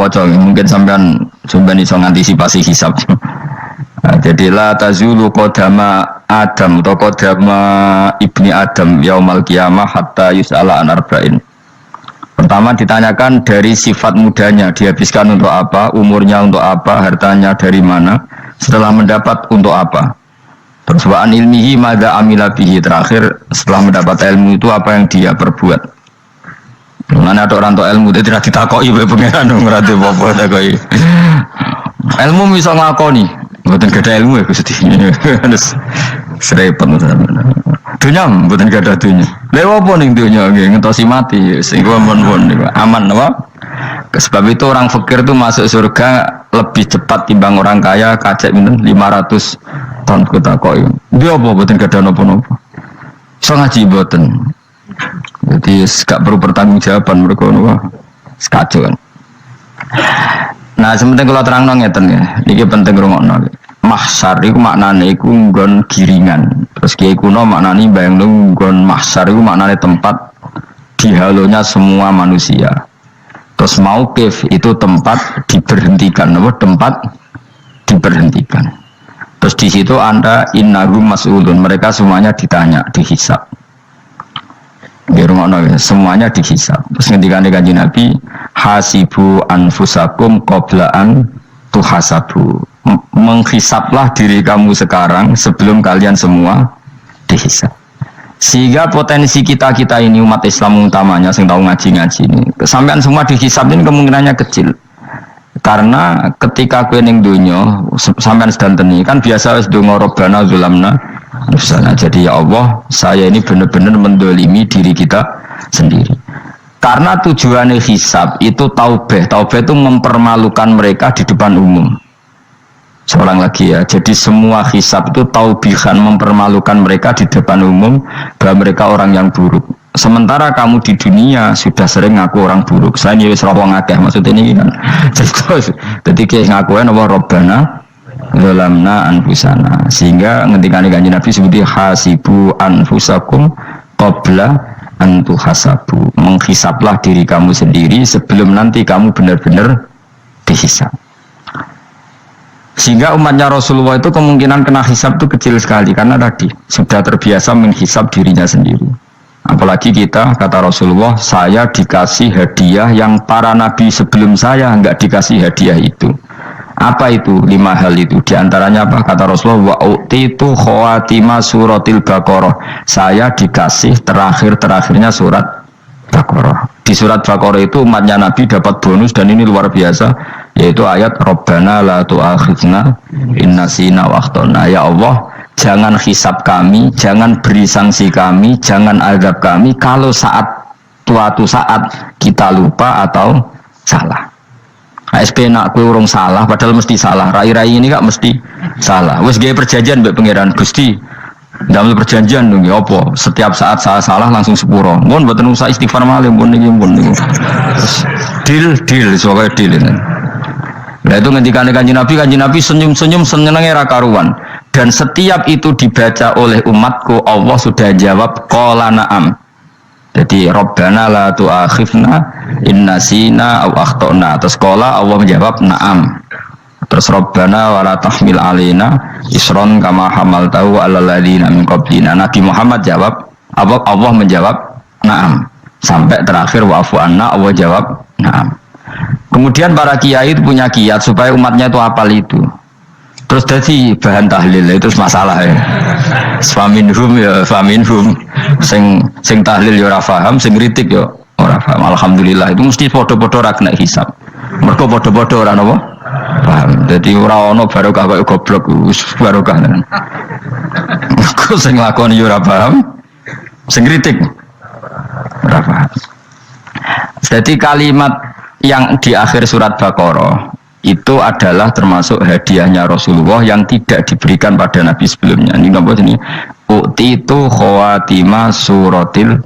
waca mungkin sampean iso ngantisipasi hisab. Jadi la tazulu qadama Adam atau qadama ibni Adam yaumal qiyamah hatta yus'ala an arba'in. Pertama ditanyakan dari sifat mudanya, dihabiskan untuk apa, umurnya untuk apa, hartanya dari mana, setelah mendapat untuk apa. Terus wa an ilmihi madza amila bihi, terakhir setelah mendapat ilmu itu apa yang dia perbuat. Mana ada orang tua ilmu itu tidak ditakoki oleh pangeran ora apa takoki. Ilmu bisa ngakoni, mboten gadah ilmu ya Gusti. Serepet dunya mboten gadah dunya. Lha opo ning dunya nggih ngentosi mati sing pun aman apa? Sebab itu orang fakir itu masuk surga lebih cepat timbang orang kaya kacek pinten 500 tahun kutakoki. Dia apa mboten gadah napa-napa. Iso ngaji mboten. Jadi gak perlu pertanggungjawaban mereka napa sekacau kan. Nah, sementing kalau terang ngeten ya, ini penting rungokno. Mahsyar iku maknane iku nggon giringan. Terus kiai kuno maknane bayangno nggon mahsyar iku maknane tempat dihalonya semua manusia. Terus mauqif itu tempat diberhentikan, apa tempat diberhentikan. Terus di situ Anda innahum mas'ulun, mereka semuanya ditanya, dihisab. Di rumah Nabi semuanya dihisab. Terus ngendikane Kanjeng Nabi, hasibu anfusakum qabla an tuhasabu. Menghisablah diri kamu sekarang sebelum kalian semua dihisab. Sehingga potensi kita ini umat Islam utamanya yang tahu ngaji-ngaji ini, sampean semua dihisab ini kemungkinannya kecil. Karena ketika kowe ning donya sampean sedanteni kan biasa wis donga robbana zulamna nafsana. Jadi ya Allah, saya ini benar-benar mendolimi diri kita sendiri. Karena tujuannya hisab itu taubah. Taubah itu mempermalukan mereka di depan umum. Seorang lagi ya, jadi semua hisab itu taubihan, mempermalukan mereka di depan umum bahwa mereka orang yang buruk. Sementara kamu di dunia sudah sering ngaku orang buruk. Saya ini wis rawang akeh maksud ini kan. Jadi ngakuan apa robbana zalamna anfusana. Sehingga ngendikane Kanjeng Nabi seperti hasibu anfusakum qabla an tuhasabu. Menghisablah diri kamu sendiri sebelum nanti kamu benar-benar dihisab. Sehingga umatnya Rasulullah itu kemungkinan kena hisab itu kecil sekali karena tadi sudah terbiasa menghisab dirinya sendiri. Apalagi kita, kata Rasulullah, saya dikasih hadiah yang para nabi sebelum saya enggak dikasih hadiah itu. Apa itu? 5 hal itu. Di antaranya apa? Kata Rasulullah, wa utitu khawatima suratil Baqarah. Saya dikasih terakhirnya surat Baqarah. Di surat Baqarah itu umatnya Nabi dapat bonus dan ini luar biasa, yaitu ayat Rabbana la tu'akhidna in nasina wa akhtana. Ya Allah, jangan hisab kami, jangan beri sanksi kami, jangan azab kami kalau suatu saat kita lupa atau salah. ASP nak kue urung salah, padahal mesti salah. Rai-rai ini gak mesti salah. Wes gawe perjanjian mbek pangeran Gusti. Dalam perjanjian dong, ya apa? Setiap saat saya salah langsung sepuro. Mohon buat usah istighfar malih, mohon niki. Deal, soalnya deal ini. Nah itu ngendikane Kanjeng Nabi senyum-senyum senengnya ra karuan. Dan setiap itu dibaca oleh umatku, Allah sudah jawab qala na'am. Jadi Rabbana la tu'akhifna in nasina aw akhtana. Terus qala Allah menjawab na'am. Terus Rabbana wala tahmil alaina isron kama hamaltahu alal ladzina min qablina. Nabi Muhammad jawab, Allah menjawab na'am. Sampai terakhir wa'fu anna, Allah jawab na'am. Kemudian para kiai itu punya kiat supaya umatnya itu hafal itu. Terus jadi bahan tahlil itu masalah ya. Faminhum ya faminhum. Sing tahlil ya ora paham, sing kritik ya ora paham. Alhamdulillah itu mesti padha-padha ora kena hisab. Mergo padha-padha ora napa? Paham. Jadi ora ono barokah kaya goblok wis barokah tenan. Mergo sing lakoni ya ora paham, sing kritik ora paham. Jadi kalimat yang di akhir surat Baqarah itu adalah termasuk hadiahnya Rasulullah yang tidak diberikan pada Nabi sebelumnya. Ini apa ini? Utitu khawatima suratil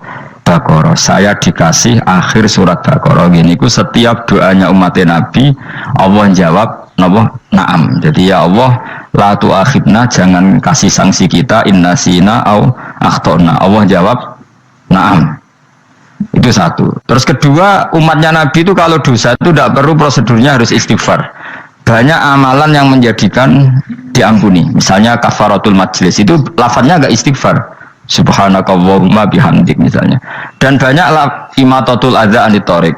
Baqarah. Saya dikasih akhir surat Baqarah. Gini ku setiap doanya umat Nabi Allah jawab napa? Na'am. Jadi ya Allah la tu'akhidna, jangan kasih sanksi kita innasina au akhtona. Allah jawab na'am. Itu satu. Terus kedua, umatnya Nabi itu kalau dosa itu tidak perlu prosedurnya harus istighfar. Banyak amalan yang menjadikan diampuni. Misalnya kafaratul majlis itu lafadznya agak istighfar. Subhanakallahumma bihamdik misalnya. Dan banyak imatatul adza anit thoriq.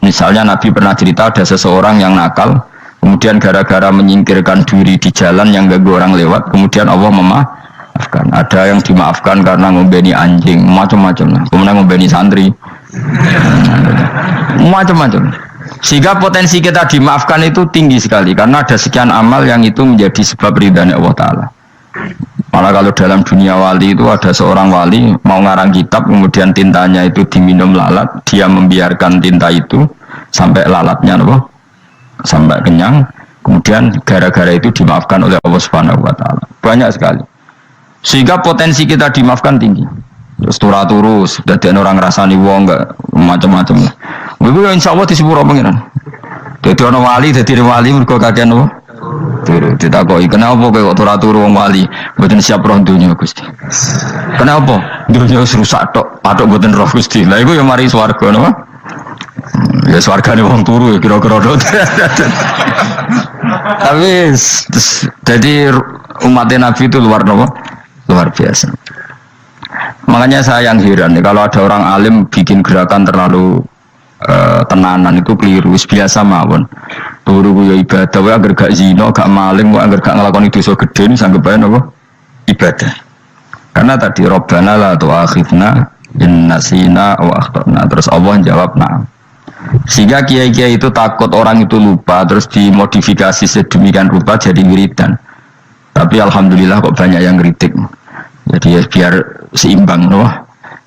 Misalnya Nabi pernah cerita ada seseorang yang nakal, kemudian gara-gara menyingkirkan diri di jalan yang ganggu orang lewat, kemudian Allah memaafkan. Ada yang dimaafkan karena ngombeni anjing, macam-macam. Kemudian ngombeni santri, macam-macam. Sehingga potensi kita dimaafkan itu tinggi sekali karena ada sekian amal yang itu menjadi sebab ridhanya Allah Ta'ala. Malah kalau dalam dunia wali itu ada seorang wali mau ngarang kitab, kemudian tintanya itu diminum lalat, dia membiarkan tinta itu sampai lalatnya sampai kenyang, kemudian gara-gara itu dimaafkan oleh Allah Subhanahu wa Ta'ala. Banyak sekali. Sehingga potensi kita dimaafkan tinggi. Terus turus, jadi orang rasani wong enggak macam-macam. Ibu insya Allah disepuro pengiran. Jadi orang wali, jadi wali mereka kakean apa? Turu, ditakoi. Kenapa kok turu wong wali? Bukan siap roh dunia Gusti. Kenapa? Dunia rusak tok, patok bukan roh Gusti. Lah iku yang mari swarga napa? Ya swargane wong turu ya kira-kira dot. Tapi jadi umat Nabi itu luar biasa. Makanya saya yang heran nih kalau ada orang alim bikin gerakan terlalu tenanan itu keliru. Biasa mawon. Turu ya ibadah, wae agar gak zina, gak maling, wae agar gak nglakoni dosa gedhe ini sanggep bae napa? Ibadah. Karena tadi Rabbana la tu'akhidna in nasina wa akhtana. Terus Allah jawab na'am. Sehingga kiai-kiai itu takut orang itu lupa, terus dimodifikasi sedemikian rupa jadi wiridan. Tapi alhamdulillah kok banyak yang kritik. Jadi ya biar seimbang, loh.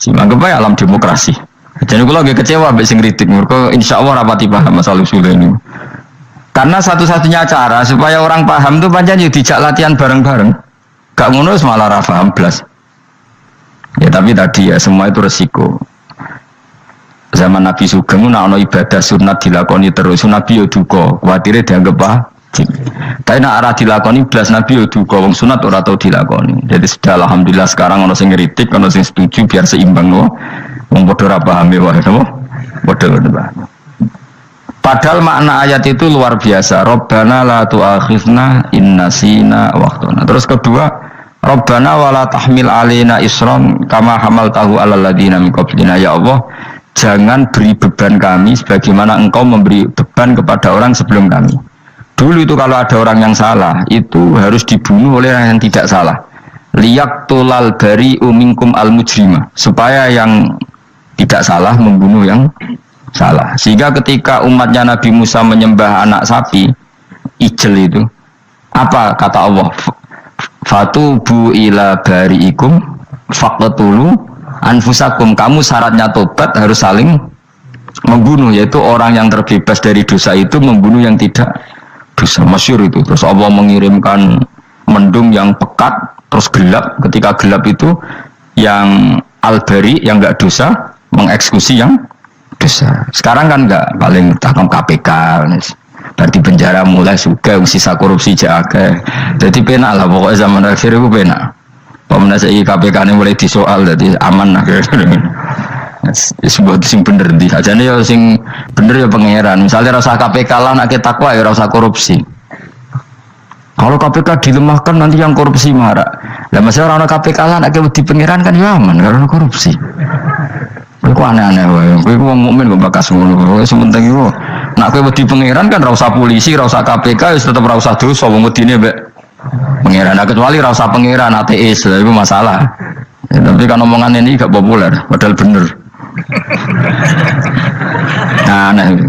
Seimbang kepada alam demokrasi. Jadi kalau agak kecewa ambek sing kritik, mereka insya Allah rapati paham masalah usul ini. Karena satu-satunya cara supaya orang paham itu pancen dijak latihan bareng-bareng. Gak ngono malah ra paham blas. Ya tapi tadi ya semua itu resiko. Zaman Nabi Sugeng ana ibadah sunat dilakoni terus, Nabi yo duka, kuwatire dianggap wajib. Tapi nek ora dilakoni blas Nabi yo duka, wong sunat ora tau dilakoni. Jadi sudah alhamdulillah sekarang ana sing ngritik, ana sing setuju biar seimbang no. Wong padha ora paham wae to. Padha paham. Padahal makna ayat itu luar biasa. Rabbana la tu'akhidna in nasina wa akhtana. Terus kedua, Rabbana wala tahmil alaina isran kama hamaltahu alal ladina min qablina. Ya Allah, jangan beri beban kami sebagaimana engkau memberi beban kepada orang sebelum kami. Dulu itu kalau ada orang yang salah, itu harus dibunuh oleh orang yang tidak salah. Liyaqtulal bari'u minkum al-mujrima. Supaya yang tidak salah membunuh yang salah. Sehingga ketika umatnya Nabi Musa menyembah anak sapi, ijel itu, apa kata Allah? Fatubu ila bari'ikum faqtulu anfusakum. Kamu syaratnya tobat harus saling membunuh, yaitu orang yang terbebas dari dosa itu membunuh yang tidak dosa. Masyhur itu. Terus Allah mengirimkan mendung yang pekat terus gelap. Ketika gelap itu yang al-bari yang enggak dosa mengeksekusi yang dosa. Sekarang kan enggak, paling takam KPK berarti penjara mulai suka sisa korupsi jaga. Jadi penak lah pokoknya zaman akhir itu penak. Pemenang saya KPK ini mulai disoal, jadi aman lah. Sebuah sing bener di aja nih ya sing bener ya pangeran. Misalnya rasa KPK lah nak kita takwa ya rasa korupsi. Kalau KPK dilemahkan nanti yang korupsi marah. Lah masih orang KPK lah nak di pangeran kan ya aman karena korupsi. Itu aneh-aneh wae. Kowe wong mukmin kok bakas ngono. Sementing iku nak kowe wedi pangeran kan ra usah polisi, ra usah KPK wis tetep ra usah dosa wong wedine mbek pangeran. Nah, kecuali ra usah pangeran ateis, itu masalah. Ya, tapi kan omongan ini gak populer, padahal bener. Nah, aneh.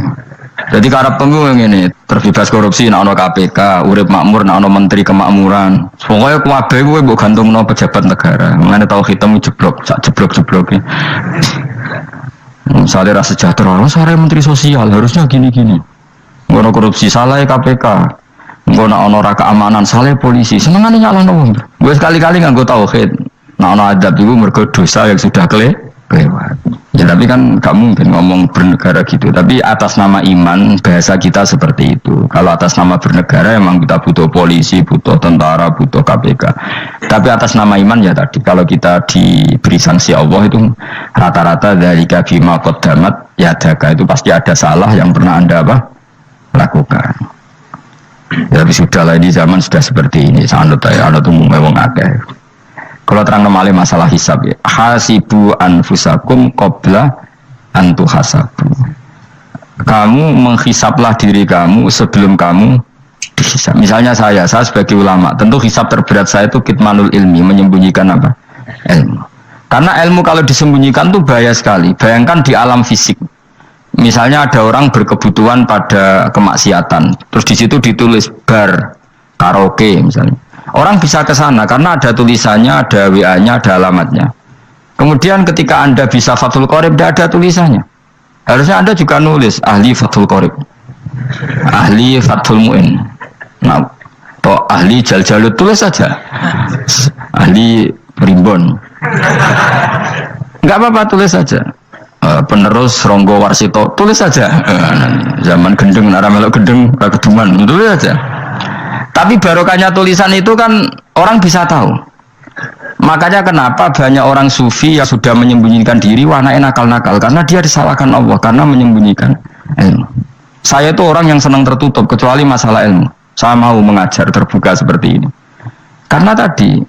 Jadi karep penggung ini terbebas korupsi nak ono KPK, urip makmur nak ono menteri kemakmuran. Pokoke kabeh kowe mbok gantungno pejabat negara. Mengene tau hitam jeblok, sak jeblok-jebloke. Misalnya rasa sejahtera, saya menteri sosial harusnya gini-gini. Ngono korupsi salah KPK. Ngono ono ra keamanan salah polisi. Senengane nyalahno wong. Gue sekali-kali nganggo tauhid. Nah ono adab iku mergo dosa yang sudah kelewat. Ya tapi kan gak mungkin ngomong bernegara gitu. Tapi atas nama iman bahasa kita seperti itu. Kalau atas nama bernegara emang kita butuh polisi, butuh tentara, butuh KPK. Tapi atas nama iman ya tadi kalau kita diberi sanksi Allah itu rata-rata dari bima qaddamat ya daga itu pasti ada salah yang pernah Anda lakukan. Ya, tapi sudah lah di zaman sudah seperti ini. Sanut ya, anut umum wong akeh. Kalau terang nomale masalah hisab ya, hasibu anfusakum qabla antu hasabu. Kamu menghisaplah diri kamu sebelum kamu dihisab. Misalnya saya sebagai ulama, tentu hisab terberat saya itu kitmanul ilmi, menyembunyikan apa? Ilmu. Karena ilmu kalau disembunyikan tuh bahaya sekali. Bayangkan di alam fisik. Misalnya ada orang berkebutuhan pada kemaksiatan, terus di situ ditulis bar, karaoke misalnya. Orang bisa ke sana karena ada tulisannya, ada WA-nya, ada alamatnya. Kemudian ketika Anda bisa Fathul Qorib, tidak ada tulisannya. Harusnya Anda juga nulis ahli Fathul Qorib, ahli Fathul Mu'in, nah, atau ahli Jal-Jalut, tulis saja. Ahli Rimbon. Enggak apa-apa, tulis saja. Penerus Ronggo Warsito, tulis saja. Zaman gendeng, naramelok gendeng, keduman, tulis saja. Tapi barokahnya tulisan itu kan orang bisa tahu. Makanya kenapa banyak orang sufi yang sudah menyembunyikan diri, wananya nakal-nakal karena dia disalahkan Allah karena menyembunyikan ilmu. Saya itu orang yang senang tertutup kecuali masalah ilmu. Saya mau mengajar terbuka seperti ini. Karena tadi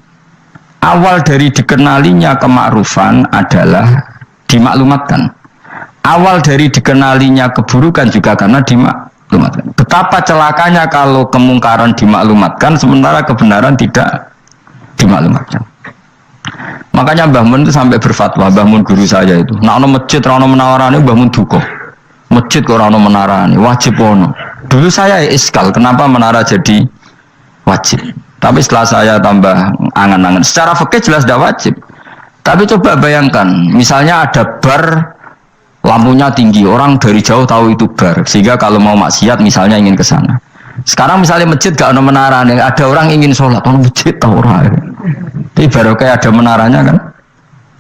awal dari dikenalinya kemakrufan adalah dimaklumatkan. Awal dari dikenalinya keburukan juga karena dimaklumatkan. Betapa celakanya kalau kemungkaran dimaklumatkan sementara kebenaran tidak dimaklumatkan. Makanya Mbah Mun itu sampai berfatwa, Mbah Mun guru saya itu, nak ono masjid ora ono menarane Mbah Mun duka. Masjid kok ora ono menarane, wajib ono. Dulu saya iskal, kenapa menara jadi wajib? Tapi setelah saya tambah angan-angan, secara fikih jelas tidak wajib. Tapi coba bayangkan, misalnya ada bar lampunya tinggi, orang dari jauh tahu itu bar, sehingga kalau mau maksiat misalnya ingin ke sana. Sekarang misalnya masjid gak ada menara, ada orang ingin sholat, orang masjid tahu orang. Tapi baru kayak ada menaranya kan,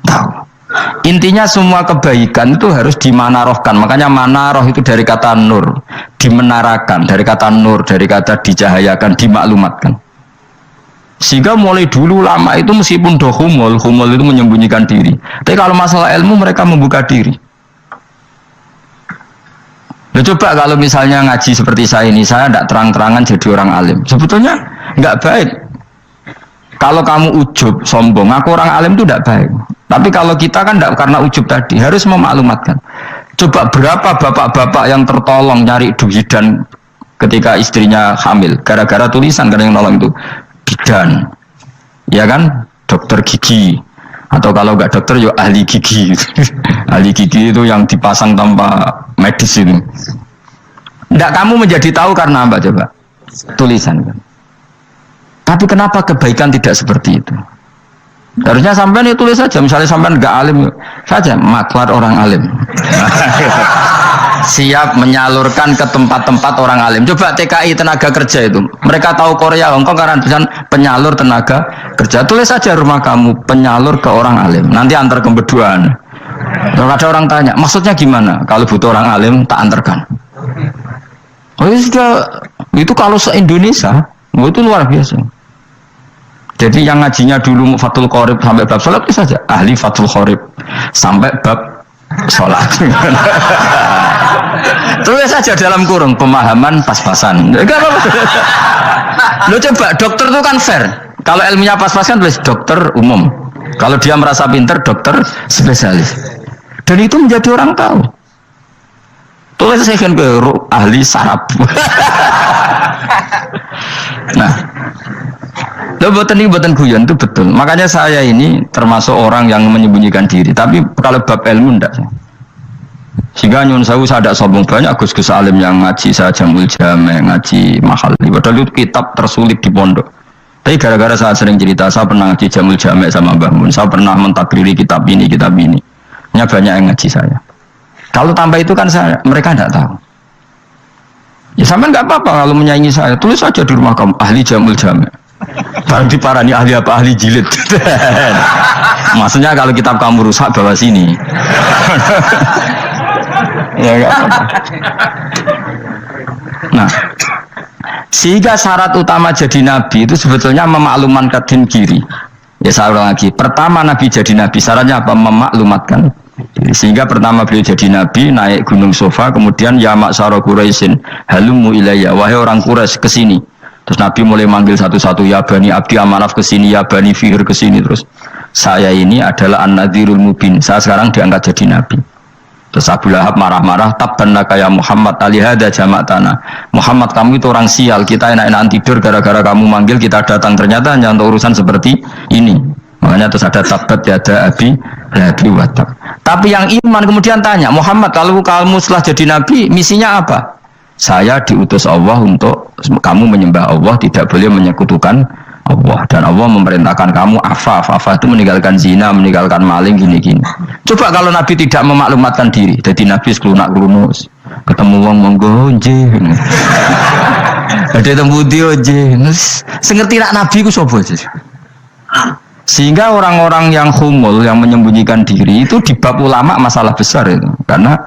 tahu. Intinya semua kebaikan itu harus dimanarohkan. Makanya manaroh itu dari kata nur, dimenarakan, dari kata nur, dari kata dicahayakan, dimaklumatkan. Sehingga mulai dulu lama itu meskipun humul itu menyembunyikan diri. Tapi kalau masalah ilmu mereka membuka diri. Nah, coba kalau misalnya ngaji seperti saya ini, saya tidak terang-terangan jadi orang alim. Sebetulnya nggak baik. Kalau kamu ujub, sombong, aku orang alim itu tidak baik. Tapi kalau kita kan tidak karena ujub tadi, harus memaklumatkan. Coba berapa bapak-bapak yang tertolong nyari bidan ketika istrinya hamil, gara-gara tulisan karena yang nolong itu bidan, ya kan, dokter gigi. Atau kalau nggak dokter, ya ahli gigi. Ahli gigi itu yang dipasang tanpa medis itu. Nggak kamu menjadi tahu karena apa coba? Tulisan kan. Tapi kenapa kebaikan tidak seperti itu? Harusnya sampean itu tulis saja. Misalnya sampean nggak alim saja, maklar orang alim. Siap menyalurkan ke tempat-tempat orang alim. Coba TKI tenaga kerja itu, mereka tahu Korea, Hongkong karena tulisan penyalur tenaga kerja. Tulis saja rumah kamu penyalur ke orang alim. Nanti antar ke beduan. Kalau ada orang tanya, maksudnya gimana? Kalau butuh orang alim, tak antarkan. Oh itu sudah, itu kalau se-Indonesia, oh, itu luar biasa. Jadi yang ngajinya dulu Fathul Qorib sampai bab sholat itu saja, ahli Fathul Qorib sampai bab sholat. Tulis saja dalam kurung pemahaman pas-pasan. Lo coba dokter itu kan fair. Kalau ilmunya pas-pasan tulis dokter umum. Kalau dia merasa pinter dokter spesialis. Dan itu menjadi orang tahu. Tulis saya kan ke ahli saraf. Nah, lo buatan guyon itu betul. Makanya saya ini termasuk orang yang menyembunyikan diri. Tapi kalau bab ilmu enggak. Sehingga nyun saya tidak sombong, banyak gus-gus alim yang ngaji saya Jamul Jame, ngaji mahal. Padahal itu kitab tersulit di pondok. Tapi gara-gara saya sering cerita, saya pernah ngaji Jamul Jame sama Mbah Mun, saya pernah mentakriri kitab ini. Nya banyak yang ngaji saya. Kalau tambah itu kan mereka tidak tahu. Ya sampai nggak apa-apa kalau menyaingi saya, tulis saja di rumah kamu ahli Jamul Jame. Baru diparani ahli apa, ahli jilid. Maksudnya kalau kitab kamu rusak bawa sini. Ya enggak apa-apa. Nah, sehingga syarat utama jadi nabi itu sebetulnya memaklumatkan din kiri. Ya saya ulang lagi. Pertama nabi jadi nabi syaratnya apa? Memaklumatkan. Sehingga pertama beliau jadi nabi naik gunung Sofa, kemudian ya maksara Quraisyin halumu ilayya, wahai orang Quraisy kesini. Terus nabi mulai manggil satu-satu, ya bani Abdi Amanaf kesini, ya bani Fihr kesini. Terus saya ini adalah an-nadhirul mubin, saya sekarang diangkat jadi nabi. Terus Abu Lahab marah-marah, tabbannaka ya Muhammad alihada jama'tana. Muhammad kamu itu orang sial, kita enak-enakan tidur gara-gara kamu manggil kita datang, ternyata hanya untuk urusan seperti ini. Makanya terus ada tabbat yada abi lahabi watab. Tapi yang iman kemudian tanya, Muhammad kalau kamu setelah jadi nabi misinya apa? Saya diutus Allah untuk kamu menyembah Allah, tidak boleh menyekutukan Allah, dan Allah memerintahkan kamu afaf itu meninggalkan zina, meninggalkan maling, gini-gini. Coba kalau Nabi tidak memaklumatkan diri, jadi Nabi sekelunak-kelunus ketemu wong monggo nggih. Ada temu dia nggih. Sengerti nak Nabi ku sapa sih? Sehingga orang-orang yang humul, yang menyembunyikan diri itu di bab ulama masalah besar itu. Karena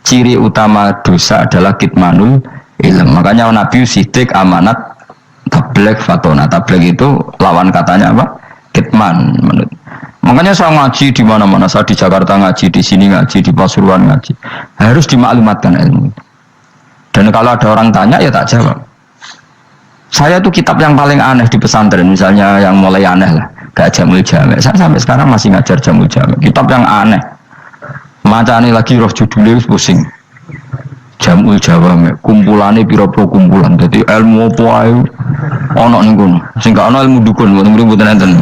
ciri utama dosa adalah kitmanul ilm. Makanya Nabi sidik amanat tabligh fatona. Tabligh itu lawan katanya apa? Kitman. Makanya saya ngaji di mana-mana, saya di Jakarta ngaji, di sini ngaji, di Pasuruan ngaji. Harus dimaklumatkan ilmu. Dan kalau ada orang tanya ya tak jawab. Saya itu kitab yang paling aneh di pesantren, misalnya yang mulai aneh lah, gak Jamul Jami'. Saya sampai sekarang masih ngajar Jamul Jami'. Kitab yang aneh. Macane lagi roh judulnya pusing. Jamul Jawami', kumpulane pira-pira kumpulan. Dadi ilmu apa ae ana ning kono. Sing gak ana ilmu dukun, mboten enten.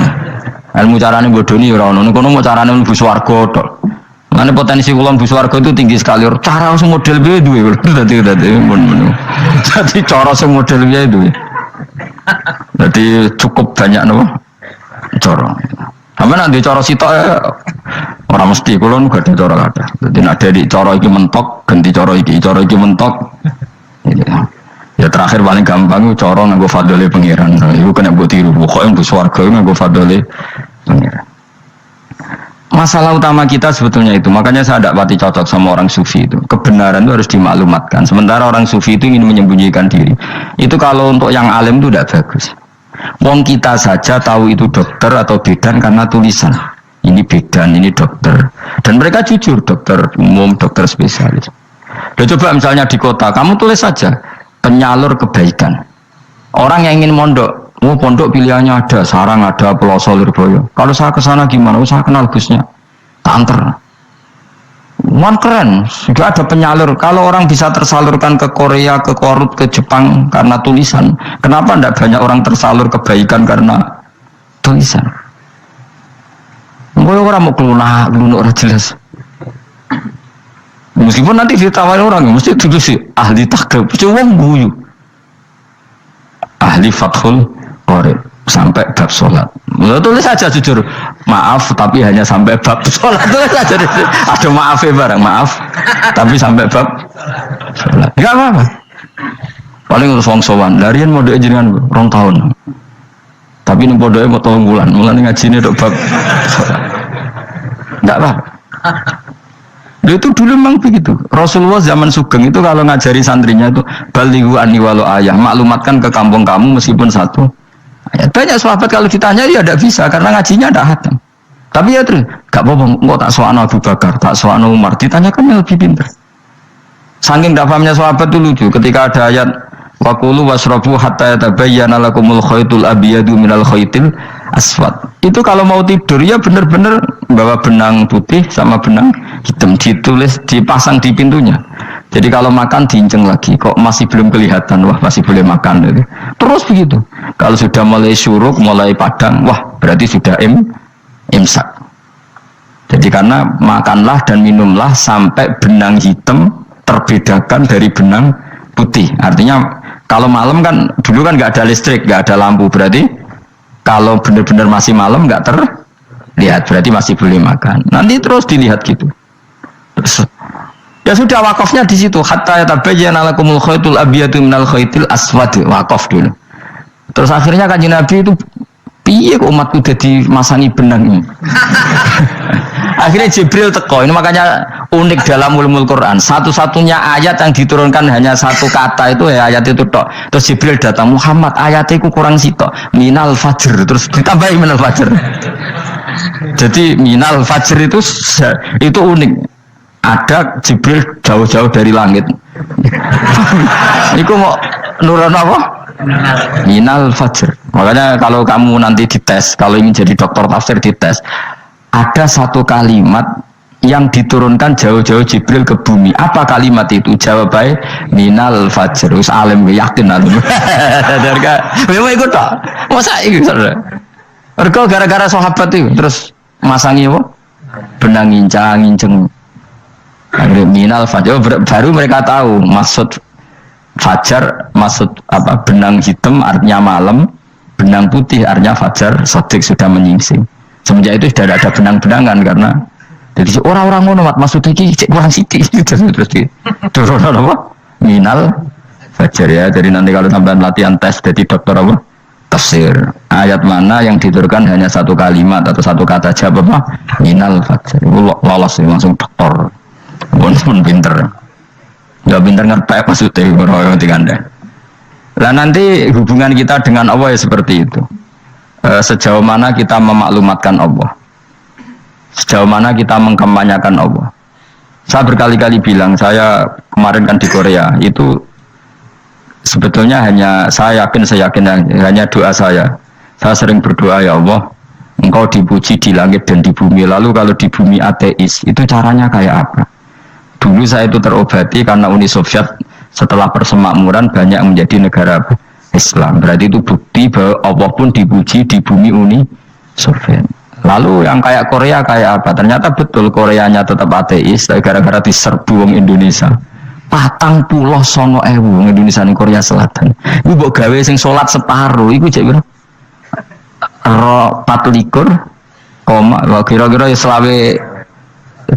Ilmu carane bodoni ora ana. Ning kono mau carane mlebu swarga tok. Mane potensi kula mlebu swarga itu tinggi sekali. Cara sing model piye duwe. Dadi mun. Dadi cara sing model piye duwe. Dadi cukup banyak napa? Cara. Sampe nek di cara sitok orang mesti kula nu gak ada cara kathah. Dadi nek dari cara iki mentok ganti cara iki mentok. Ya terakhir paling gampang cara nganggo fadhole pangeran. Iku kena mbok tiru. Pokoke mbok swarga nganggo fadhole pangeran. Masalah utama kita sebetulnya itu. Makanya saya tidak pati cocok sama orang sufi itu. Kebenaran itu harus dimaklumatkan. Sementara orang sufi itu ingin menyembunyikan diri. Itu kalau untuk yang alim itu tidak bagus. Wong kita saja tahu itu dokter atau bidan karena tulisan. Ini bidan, ini dokter. Dan mereka jujur, dokter umum, dokter spesialis. Dan coba misalnya di kota, kamu tulis saja penyalur kebaikan. Orang yang ingin mondok, pondok pilihannya ada, Sarang ada, Pelosok, Lirboyo. Kalau saya ke sana gimana? Saya kenal busnya, tak keren, juga ada penyalur. Kalau orang bisa tersalurkan ke Korea, ke Korut, ke Jepang karena tulisan, kenapa tidak banyak orang tersalur kebaikan karena tulisan? Orang mau kelunak orang jelas. Meskipun nanti ditawari orang, mesti tulis sih ahli takrib, cuma guyu, ahli fathul qorib sampai bab sholat. Tulis saja jujur, maaf tapi hanya sampai bab sholat. Tulis saja, ada maafnya barang, maaf tapi sampai bab sholat. Enggak apa-apa. Paling urus wong sowan, larian mau doa jenengan 2 tahun. Tapi ini bodohnya mau 3 bulan, mulai ngaji ini dok bab sholat. Enggak apa-apa. Itu dulu memang begitu. Rasulullah zaman Sugeng itu kalau ngajari santrinya itu balighu anni walau ayah, maklumatkan ke kampung kamu meskipun 1 ayat. Banyak sahabat kalau ditanya ya tidak bisa karena ngajinya tidak hatam. Tapi ya terus, gak apa-apa, kok tak soal Abu Bakar, tak soal Umar, ditanyakan yang lebih pintar. Saking tidak pahamnya sahabat itu lucu. Ketika ada ayat waqulu wasrabu hatta yatabayyana lakumul khaytul abyadu minal khaytil aswad. Itu kalau mau tidur ya benar-benar bawa benang putih sama benang hitam, ditulis dipasang di pintunya. Jadi kalau makan diinceng lagi, kok masih belum kelihatan, wah masih boleh makan gitu. Terus begitu. Kalau sudah mulai syuruk, mulai padang, wah berarti sudah imsak. Jadi karena makanlah dan minumlah sampai benang hitam terbedakan dari benang putih. Artinya kalau malam kan dulu kan nggak ada listrik, nggak ada lampu, berarti kalau benar-benar masih malam nggak terlihat, berarti masih boleh makan. Nanti terus dilihat gitu. Terus, ya sudah wakafnya di situ. Hatta yatabayyana lakumul khaytul abyadu minal khaytil aswad, wakaf dulu. Terus akhirnya Kanjeng Nabi itu Piye kok umatku dadi masangi benang ini? Akhirnya Jibril teko. Ini makanya unik dalam ulumul Quran. Satu-satunya ayat yang diturunkan hanya satu kata itu ya ayat itu tok. Terus Jibril datang, Muhammad ayatnya itu kurang sitok. Minal fajr. Terus ditambahin minal fajr. Jadi minal fajr itu unik. Ada Jibril jauh-jauh dari langit. Iku mau nurun apa? Minal fajr. Makanya kalau kamu nanti dites, kalau ingin jadi dokter tafsir dites, ada satu kalimat yang diturunkan jauh-jauh Jibril ke bumi. Apa kalimat itu? Jawabannya minal fajr. Us alim yakin alim. Memang ikut tak? Masa ikut saudara? Mereka gara-gara sahabat itu terus masangi apa? Benang ngincang. Minal fajr. Baru mereka tahu maksud fajar, maksud apa? Benang hitam artinya malam, benang putih artinya fajar. Sodik sudah menyingsing. Semenjak itu sudah ada benang-benangan karena jadi orang-orang ngono maksudnya iki kurang sithik terus turun apa minal fajar ya. Jadi nanti kalau sampai latihan tes jadi dokter apa tafsir ayat mana yang diturunkan hanya satu kalimat atau satu kata aja apa minal fajar lolos langsung dokter pun pinter nggak pinter ngerti maksudnya orang anda. Lah nanti hubungan kita dengan Allah ya seperti itu. Sejauh mana kita memaklumatkan Allah, sejauh mana kita mengkampanyakan Allah. Saya berkali-kali bilang, saya kemarin kan di Korea itu sebetulnya saya yakin hanya doa saya sering berdoa, ya Allah Engkau dipuji di langit dan di bumi. Lalu kalau di bumi ateis itu caranya kayak apa? Dulu saya itu terobati karena Uni Soviet setelah persemakmuran banyak menjadi negara Islam. Berarti itu bukti bahwa Allah pun dipuji di bumi Uni Soviet. Lalu yang kayak Korea kayak apa? Ternyata betul Koreanya tetap ateis, tapi gara-gara diserbu wong Indonesia. 49.000 wong Indonesia ning Korea Selatan. Iku mbok gawe sing salat separuh iku cek piro? 24, kira-kira ya selawe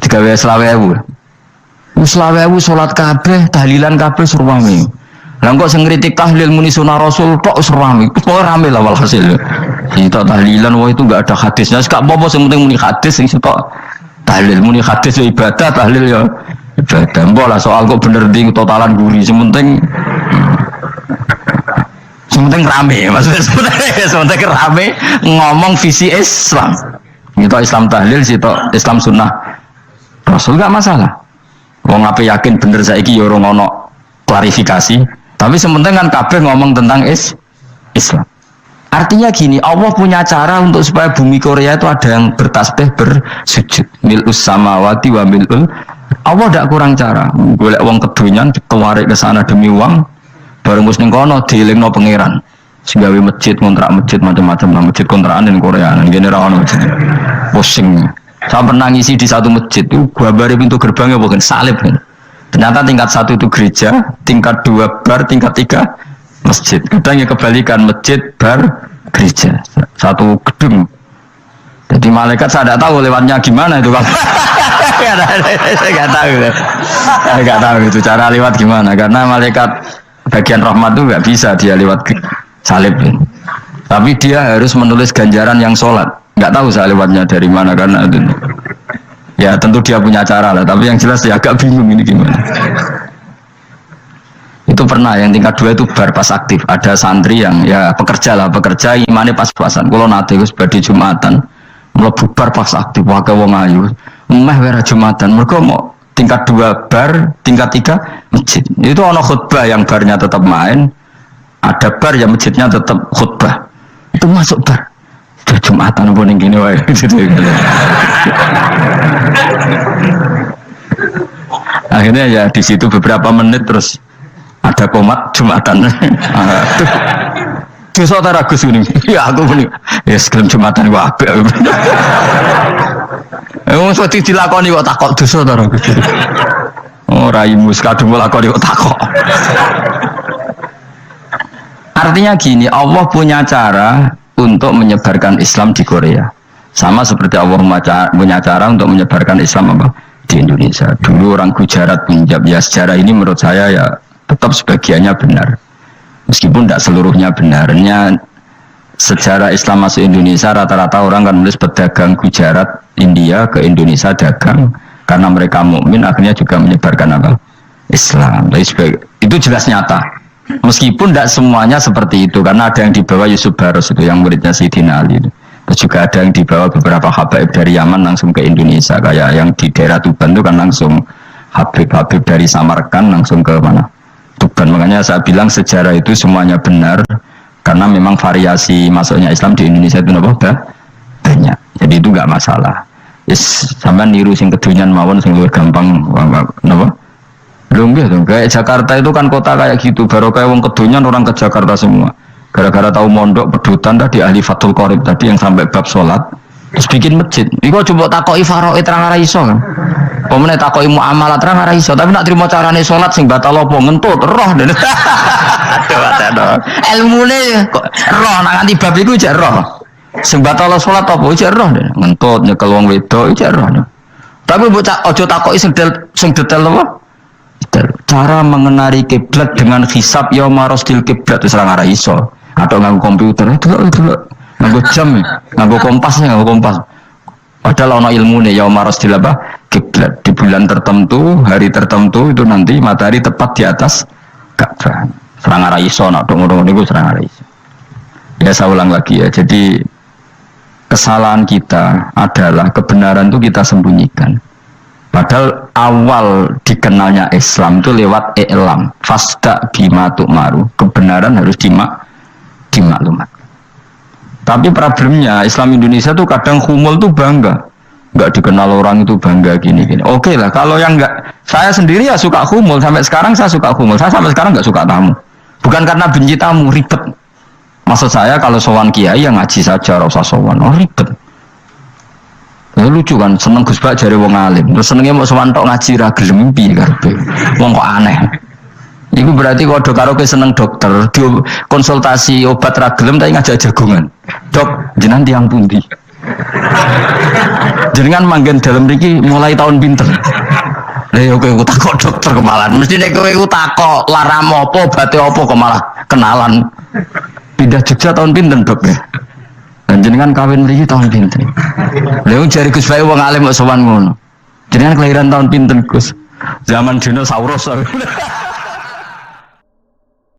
digawe 20.000. Selawe salat kabeh, tahlilan kabeh surwame. Lah kok sing ngritik tahlil muni sunah Rasul tok serami. Ora rame lah walhasil. Kita tahlilan wah itu enggak ada hadisnya. Sak apa-apa sing penting muni hadis sing tok tahlil muni hadis ya ibadah, tahlil ya ibadah. Mbok lah soal kok bener ndi totalan guri sing penting rame. Maksudnya sebenarnya rame ngomong visi Islam. Itu Islam tahlil sih tok Islam sunnah Rasul enggak masalah. Wong ape yakin bener saiki ya ora ono klarifikasi. Tapi sementing kan kabeh ngomong tentang Islam. Artinya gini, Allah punya cara untuk supaya bumi Korea itu ada yang bertasbih bersujud. Mil'us samawati wa mil'ul. Allah tidak kurang cara. Golek wong kedonyan ditarik ke sana demi uang. Bareng wis ning kono dielingno pangeran. Sing gawe masjid, kontrak masjid macam-macam lah masjid kontrakan ning Korea. Ngene ra ono masjid. Pusing. Saya pernah ngisi di satu masjid itu gambare pintu gerbangnya bukan salib kan. Ternyata tingkat 1 itu gereja, tingkat 2 bar, tingkat 3 masjid. Kadang ya kebalikan masjid, bar, gereja. Satu gedung. Jadi malaikat saya tidak tahu lewatnya gimana itu kan. Saya nggak tahu itu cara lewat gimana. Karena malaikat bagian rahmat itu nggak bisa dia lewat salib. Tapi dia harus menulis ganjaran yang sholat. Nggak tahu saya lewatnya dari mana karena itu. Ya tentu dia punya cara lah, tapi yang jelas dia agak bingung ini gimana. Itu pernah yang tingkat 2 itu bar pas aktif. Ada santri yang ya pekerja imannya pas-pasan. Kalau nanti gus badi Jumatan, mlebu bar pas aktif, wae wong ayu. Meh wera Jumatan, mereka mau tingkat 2 bar, tingkat 3 masjid. Itu ono khutbah yang barnya tetap main, ada bar yang masjidnya tetap khutbah. Itu masuk bar. Sudah Jumatan pun yang gini wae. Akhirnya ya di situ beberapa menit terus ada komat Jumatan. Dosa ta ragus ini. Ya aku muni. Ya sekelem Jumatan ku apik. Wong seperti dilakoni kok takok dosa ta ragus. Ora imus kadung lakoni kok takok. Artinya gini, Allah punya cara untuk menyebarkan Islam di Korea. Sama seperti Allah punya cara untuk menyebarkan Islam apa di Indonesia. Dulu orang Gujarat, Punjab, ya sejarah ini menurut saya ya tetap sebagiannya benar. Meskipun tidak seluruhnya benarnya sejarah Islam masuk Indonesia rata-rata orang kan nulis pedagang Gujarat India ke Indonesia dagang karena mereka mukmin akhirnya juga menyebarkan apa Islam. Itu jelas nyata. Meskipun tidak semuanya seperti itu karena ada yang dibawa Yusuf Baros itu yang muridnya Sayyidina Ali. Terus juga ada yang dibawa beberapa habaib dari Yaman langsung ke Indonesia kayak yang di daerah Tuban itu kan langsung habib-habib dari Samarkand langsung ke mana Tuban. Makanya saya bilang sejarah itu semuanya benar. Karena memang variasi masuknya Islam di Indonesia itu banyak. Jadi itu enggak masalah. Sampai niru sing kedunyan mawon sing luwih gampang napa? Lho nggih to, kayak Jakarta itu kan kota kayak gitu, baru kayak wong kedunyan orang ke Jakarta semua. Gara-gara tahu mondok pedutan tadi ahli Fathul Qorib tadi yang sampai bab salat terus bikin masjid. Iku coba takoki faraid terang ora iso kan. Pemene takoki muamalah terang ora iso, tapi nak trimo carane salat sing batal apa ngentut roh. Aduh. Ilmune kok roh nang nganti bab iku jek roh. Sing batal salat apa jek roh ngentut nyekel wong wedok jek roh. Tapi mbok aja takoki sing detail apa? Cara mengenali kiblat dengan hisab yauma rasdil kiblat wis ora iso. Atau nganggo komputer delok nganggo jam nganggo kompas. Padahal ana ilmune yauma rasdil apa? Kiblat di bulan tertentu, hari tertentu itu nanti matahari tepat di atas Ka'bah. Serang arah iso, nak dong itu serang arah iso. Ya saya ulang lagi ya. Jadi kesalahan kita adalah kebenaran itu kita sembunyikan. Padahal awal dikenalnya Islam itu lewat i'lam. Fasda bima tu'maru. Kebenaran harus dimaklumat. Tapi problemnya Islam Indonesia tuh kadang humul tuh bangga. Enggak dikenal orang itu bangga gini. Oke lah, kalau yang enggak, saya sendiri ya suka humul. Sampai sekarang saya suka humul. Saya sampai sekarang enggak suka tamu. Bukan karena benci tamu, ribet. Maksud saya kalau sowan kiai yang ngaji saja, rasa sowan, ribet. Ya lucu kan, seneng Gus Bak jare wong alim. Terus senenge mau sowan tok ngaji ra gelem piye karepe. Wong kok aneh. Iku berarti kalau dok karo seneng dokter, dia konsultasi obat ra gelem tapi ngajak jagungan. Dok, jenengan tiyang pundi? Jenengan manggen dalam mriki mulai tahun pinter. Lah yo kowe takok dokter kemalan. Mesti nek kowe takok laram apa, obate apa kok malah kenalan. Pindah Jogja tahun pinten, Dok ya? Dan jenengan kawin mriki tahun pinten? Lha wong jare Gus Bae wong alim kok sowan ngono. Jenengan kelahiran tahun pinten, Gus? Zaman dinosaurus.